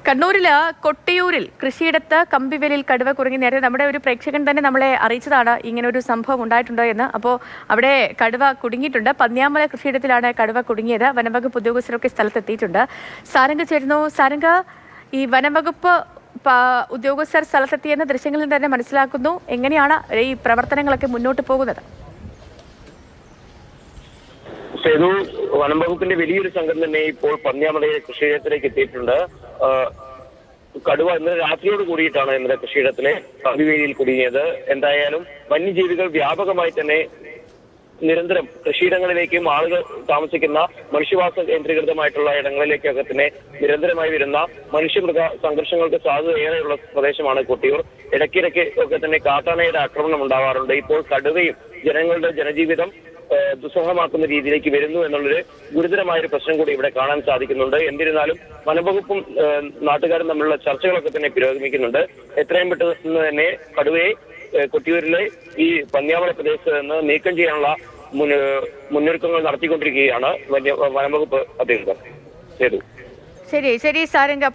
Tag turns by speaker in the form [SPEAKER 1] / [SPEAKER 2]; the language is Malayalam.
[SPEAKER 1] കണ്ണൂരില് കൊട്ടിയൂരിൽ കൃഷിയിടത്ത് കമ്പിവേലിൽ കടുവ കുറുങ്ങി. നേരത്തെ നമ്മുടെ ഒരു പ്രേക്ഷകൻ തന്നെ നമ്മളെ അറിയിച്ചതാണ് ഇങ്ങനെ ഒരു സംഭവം ഉണ്ടായിട്ടുണ്ടോ എന്ന്. അപ്പോൾ അവിടെ കടുവ കുടുങ്ങിയിട്ടുണ്ട്. പന്നിയാമല കൃഷിയിടത്തിലാണ് കടുവ കുടുങ്ങിയത്. വനംവകുപ്പ് ഉദ്യോഗസ്ഥരൊക്കെ സ്ഥലത്തെത്തിയിട്ടുണ്ട്. സാരംഗ് ചേരുന്നു. സാരംഗ്, ഈ വനംവകുപ്പ് ഉദ്യോഗസ്ഥർ സ്ഥലത്തെത്തിയെന്ന് ദൃശ്യങ്ങളിൽ തന്നെ മനസ്സിലാക്കുന്നു. എങ്ങനെയാണ് ഈ പ്രവർത്തനങ്ങളൊക്കെ മുന്നോട്ട് പോകുന്നത്?
[SPEAKER 2] സേതു, വനം വകുപ്പിന്റെ വലിയൊരു സംഘം തന്നെ ഇപ്പോൾ പന്നിയാമലയിലെ കൃഷിയിടത്തിലേക്ക് എത്തിയിട്ടുണ്ട്. കടുവ ഇന്നലെ രാത്രിയോട് കൂടിയിട്ടാണ് ഇന്നലെ കൃഷിയിടത്തിലെ കമ്പിവേലിയിൽ കുടുങ്ങിയത്. എന്തായാലും വന്യജീവികൾ വ്യാപകമായി തന്നെ നിരന്തരം കൃഷിയിടങ്ങളിലേക്കും ആളുകൾ താമസിക്കുന്ന മനുഷ്യവാസ കേന്ദ്രീകൃതമായിട്ടുള്ള ഇടങ്ങളിലേക്കൊക്കെ തന്നെ നിരന്തരമായി വരുന്ന മനുഷ്യമൃഗ സംഘർഷങ്ങൾക്ക് സാധ്യത ഏറെയുള്ള പ്രദേശമാണ് കൊട്ടിയൂർ. ഇടയ്ക്കിടയ്ക്ക് ഒക്കെ തന്നെ കാട്ടാനയുടെ ആക്രമണം ഉണ്ടാവാറുണ്ട്. ഇപ്പോൾ കടുവയും ജനങ്ങളുടെ ജനജീവിതം ദുസ്സഹമാക്കുന്ന രീതിയിലേക്ക് വരുന്നു എന്നുള്ളൊരു ഗുരുതരമായൊരു പ്രശ്നം കൂടി ഇവിടെ കാണാൻ സാധിക്കുന്നുണ്ട്. എന്നിരുന്നാലും വനംവകുപ്പും നാട്ടുകാരും തമ്മിലുള്ള ചർച്ചകളൊക്കെ തന്നെ പുരോഗമിക്കുന്നുണ്ട്. എത്രയും പെട്ടെന്ന് തന്നെ കടുവയെ കൊട്ടിയൂരിലെ ഈ പന്നിയാമല പ്രദേശത്ത് നിന്ന് നീക്കം ചെയ്യാനുള്ള മുന്നൊരുക്കങ്ങൾ നടത്തിക്കൊണ്ടിരിക്കുകയാണ് വനംവകുപ്പ് അധികൃതർ.
[SPEAKER 1] ശരി സാരംഗ്.